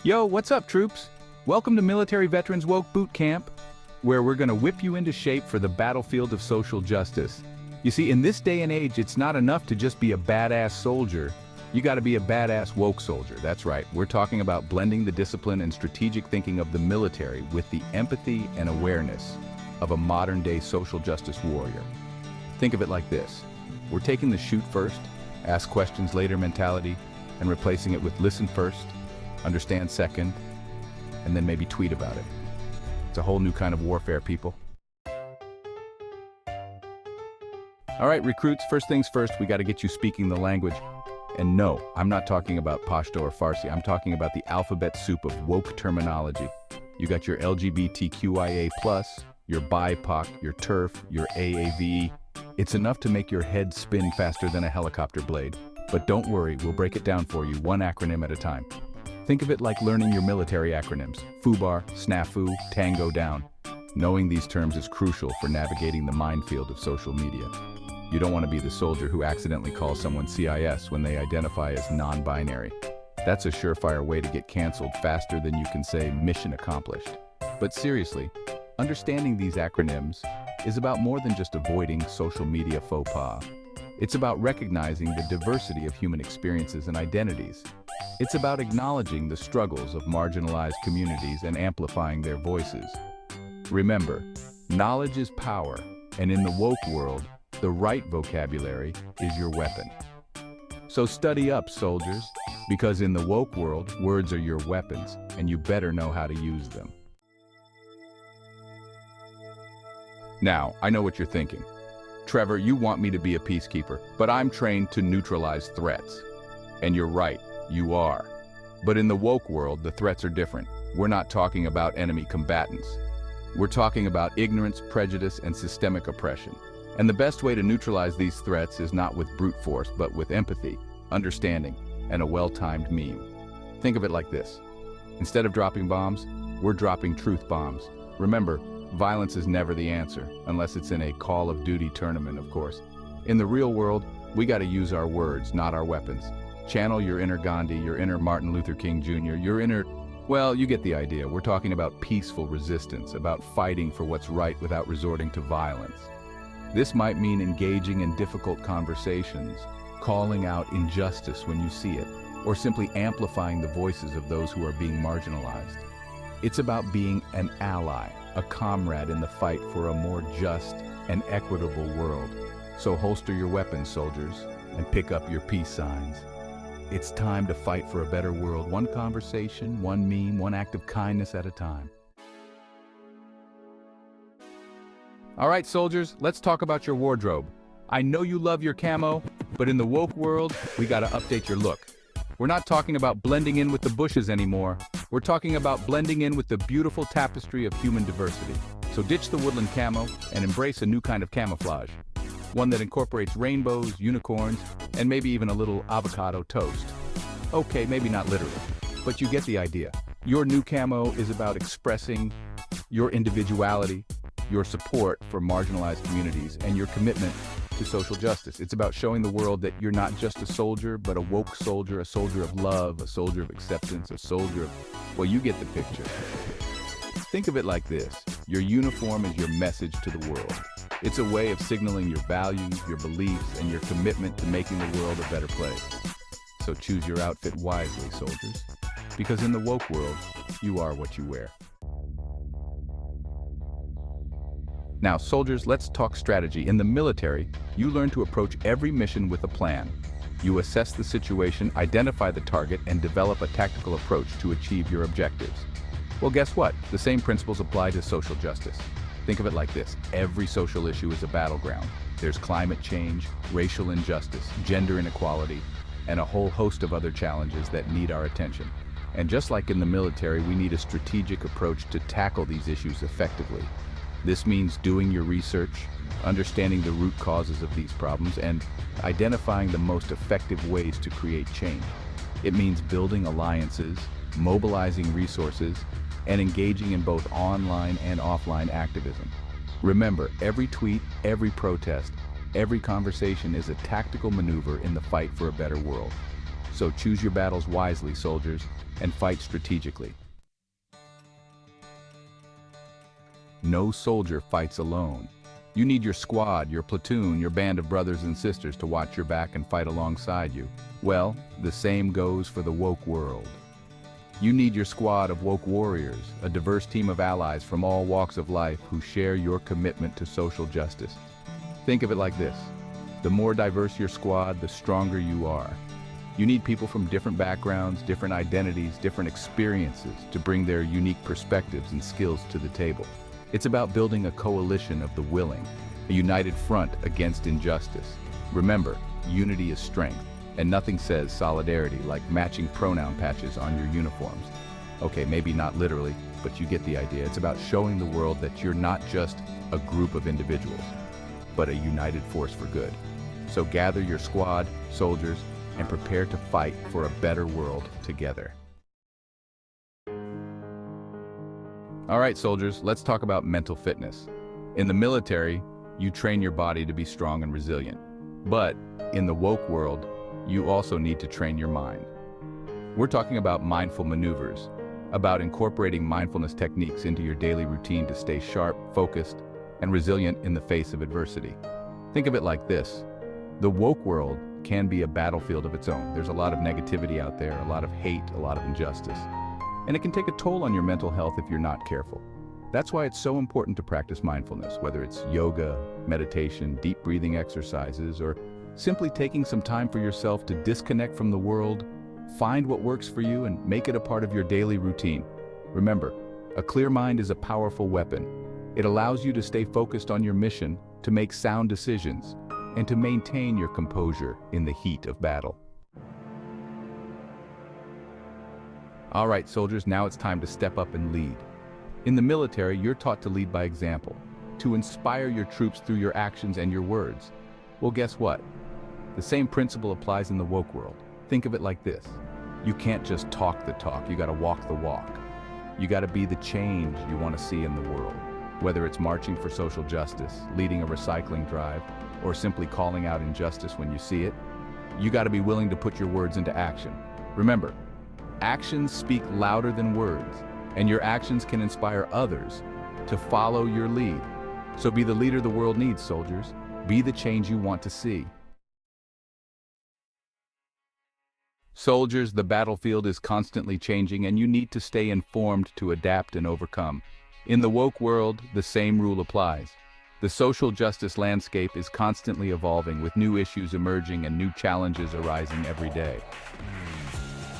Yo, what's up, troops? Welcome to Military Veterans Woke Bootcamp, where we're gonna whip you into shape for the battlefield of social justice. You see, in this day and age, it's not enough to just be a badass soldier. You gotta be a badass woke soldier. That's right. We're talking about blending the discipline and strategic thinking of the military with the empathy and awareness of a modern-day social justice warrior. Think of it like this. We're taking the shoot first, ask questions later mentality, and replacing it with listen first, understand second, and then maybe tweet about it. It's a whole new kind of warfare, people. All right, recruits, first things first, we got to get you speaking the language. And no, I'm not talking about Pashto or Farsi. I'm talking about the alphabet soup of woke terminology. You got your LGBTQIA+, your BIPOC, your TERF, your AAVE. It's enough to make your head spin faster than a helicopter blade. But don't worry, we'll break it down for you, one acronym at a time. Think of it like learning your military acronyms: FUBAR, SNAFU, Tango Down. Knowing these terms is crucial for navigating the minefield of social media. You don't want to be the soldier who accidentally calls someone CIS when they identify as non-binary. That's a surefire way to get canceled faster than you can say mission accomplished. But seriously, understanding these acronyms is about more than just avoiding social media faux pas. It's about recognizing the diversity of human experiences and identities. It's about acknowledging the struggles of marginalized communities and amplifying their voices. Remember, knowledge is power, and in the woke world, the right vocabulary is your weapon. So study up, soldiers, because in the woke world, words are your weapons, and you better know how to use them. Now, I know what you're thinking. Trevor, you want me to be a peacekeeper, but I'm trained to neutralize threats. And you're right, you are. But in the woke world, the threats are different. We're not talking about enemy combatants. We're talking about ignorance, prejudice, and systemic oppression. And the best way to neutralize these threats is not with brute force, but with empathy, understanding, and a well-timed meme. Think of it like this. Instead of dropping bombs, we're dropping truth bombs. Remember, violence is never the answer, unless it's in a Call of Duty tournament, of course. In the real world, we gotta use our words, not our weapons. Channel your inner Gandhi, your inner Martin Luther King Jr., your inner... Well, you get the idea. We're talking about peaceful resistance, about fighting for what's right without resorting to violence. This might mean engaging in difficult conversations, calling out injustice when you see it, or simply amplifying the voices of those who are being marginalized. It's about being an ally, a comrade in the fight for a more just and equitable world. So holster your weapons, soldiers, and pick up your peace signs. It's time to fight for a better world, one conversation, one meme, one act of kindness at a time. All right, soldiers, let's talk about your wardrobe. I know you love your camo, but in the woke world, we gotta update your look. We're not talking about blending in with the bushes anymore. We're talking about blending in with the beautiful tapestry of human diversity. So ditch the woodland camo and embrace a new kind of camouflage. One that incorporates rainbows, unicorns, and maybe even a little avocado toast. Okay, maybe not literally, but you get the idea. Your new camo is about expressing your individuality, your support for marginalized communities, and your commitment to social justice. It's about showing the world that you're not just a soldier, but a woke soldier, a soldier of love, a soldier of acceptance, a soldier of... Well, you get the picture. Think of it like this. Your uniform is your message to the world. It's a way of signaling your values, your beliefs, and your commitment to making the world a better place. So choose your outfit wisely, soldiers, because in the woke world, you are what you wear. Now, soldiers, let's talk strategy. In the military, you learn to approach every mission with a plan. You assess the situation, identify the target, and develop a tactical approach to achieve your objectives. Well, guess what? The same principles apply to social justice. Think of it like this. Every social issue is a battleground. There's climate change, racial injustice, gender inequality, and a whole host of other challenges that need our attention. And just like in the military, we need a strategic approach to tackle these issues effectively. This means doing your research, understanding the root causes of these problems, and identifying the most effective ways to create change. It means building alliances, mobilizing resources, and engaging in both online and offline activism. Remember, every tweet, every protest, every conversation is a tactical maneuver in the fight for a better world. So choose your battles wisely, soldiers, and fight strategically. No soldier fights alone. You need your squad, your platoon, your band of brothers and sisters to watch your back and fight alongside you. Well, the same goes for the woke world. You need your squad of woke warriors, a diverse team of allies from all walks of life who share your commitment to social justice. Think of it like this. The more diverse your squad, the stronger you are. You need people from different backgrounds, different identities, different experiences to bring their unique perspectives and skills to the table. It's about building a coalition of the willing, a united front against injustice. Remember, unity is strength, and nothing says solidarity like matching pronoun patches on your uniforms. Okay, maybe not literally, but you get the idea. It's about showing the world that you're not just a group of individuals, but a united force for good. So gather your squad, soldiers, and prepare to fight for a better world together. All right, soldiers, let's talk about mental fitness. In the military, you train your body to be strong and resilient. But in the woke world, you also need to train your mind. We're talking about mindful maneuvers, about incorporating mindfulness techniques into your daily routine to stay sharp, focused, and resilient in the face of adversity. Think of it like this. The woke world can be a battlefield of its own. There's a lot of negativity out there, a lot of hate, a lot of injustice. And it can take a toll on your mental health if you're not careful. That's why it's so important to practice mindfulness, whether it's yoga, meditation, deep breathing exercises, or simply taking some time for yourself to disconnect from the world. Find what works for you and make it a part of your daily routine. Remember, a clear mind is a powerful weapon. It allows you to stay focused on your mission, to make sound decisions, and to maintain your composure in the heat of battle. All right, soldiers, now it's time to step up and lead. In the military, you're taught to lead by example, to inspire your troops through your actions and your words. Well, guess what? The same principle applies in the woke world. Think of it like this. You can't just talk the talk, you gotta walk the walk. You gotta be the change you want to see in the world. Whether it's marching for social justice, leading a recycling drive, or simply calling out injustice when you see it, you gotta be willing to put your words into action. Remember, actions speak louder than words, and your actions can inspire others to follow your lead. So be the leader the world needs, soldiers. Be the change you want to see. Soldiers, the battlefield is constantly changing, and you need to stay informed to adapt and overcome. In the woke world, the same rule applies. The social justice landscape is constantly evolving, with new issues emerging and new challenges arising every day.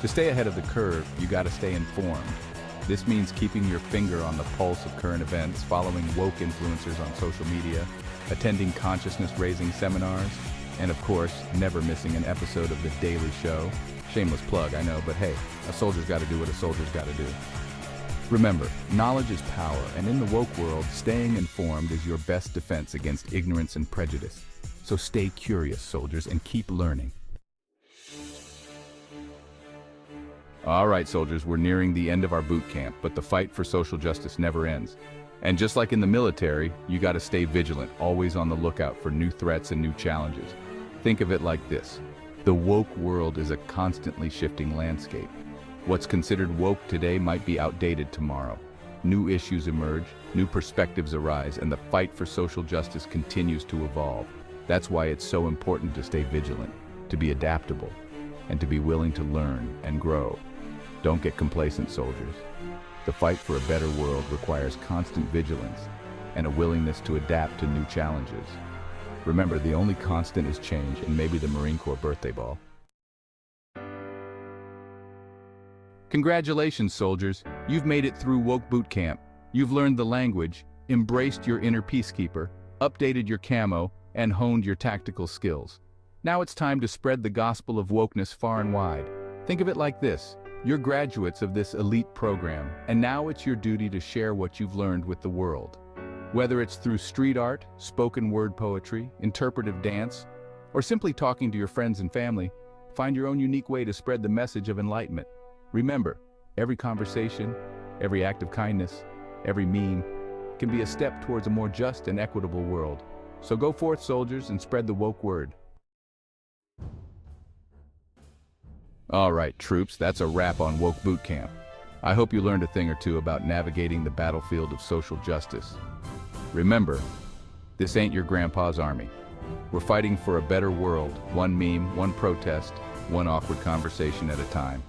To stay ahead of the curve, you gotta stay informed. This means keeping your finger on the pulse of current events, following woke influencers on social media, attending consciousness-raising seminars, and of course, never missing an episode of The Daily Show. Shameless plug, I know, but hey, a soldier's gotta do what a soldier's gotta do. Remember, knowledge is power, and in the woke world, staying informed is your best defense against ignorance and prejudice. So stay curious, soldiers, and keep learning. All right, soldiers, we're nearing the end of our boot camp, but the fight for social justice never ends. And just like in the military, you gotta stay vigilant, always on the lookout for new threats and new challenges. Think of it like this. The woke world is a constantly shifting landscape. What's considered woke today might be outdated tomorrow. New issues emerge, new perspectives arise, and the fight for social justice continues to evolve. That's why it's so important to stay vigilant, to be adaptable, and to be willing to learn and grow. Don't get complacent, soldiers. The fight for a better world requires constant vigilance and a willingness to adapt to new challenges. Remember, the only constant is change, and maybe the Marine Corps birthday ball. Congratulations, soldiers. You've made it through Woke Bootcamp. You've learned the language, embraced your inner peacekeeper, updated your camo, and honed your tactical skills. Now it's time to spread the gospel of wokeness far and wide. Think of it like this. You're graduates of this elite program, and now it's your duty to share what you've learned with the world. Whether it's through street art, spoken word poetry, interpretive dance, or simply talking to your friends and family, find your own unique way to spread the message of enlightenment. Remember, every conversation, every act of kindness, every meme can be a step towards a more just and equitable world. So go forth, soldiers, and spread the woke word. All right, troops, that's a wrap on Woke Bootcamp. I hope you learned a thing or two about navigating the battlefield of social justice. Remember, this ain't your grandpa's army. We're fighting for a better world, one meme, one protest, one awkward conversation at a time.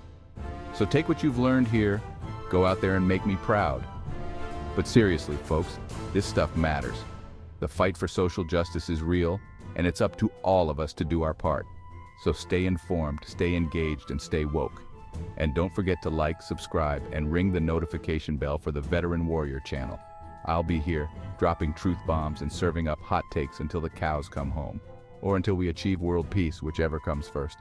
So take what you've learned here, go out there and make me proud. But seriously, folks, this stuff matters. The fight for social justice is real, and it's up to all of us to do our part. So stay informed, stay engaged, and stay woke. And don't forget to like, subscribe, and ring the notification bell for the Veteran Warrior channel. I'll be here, dropping truth bombs and serving up hot takes until the cows come home, or until we achieve world peace, whichever comes first.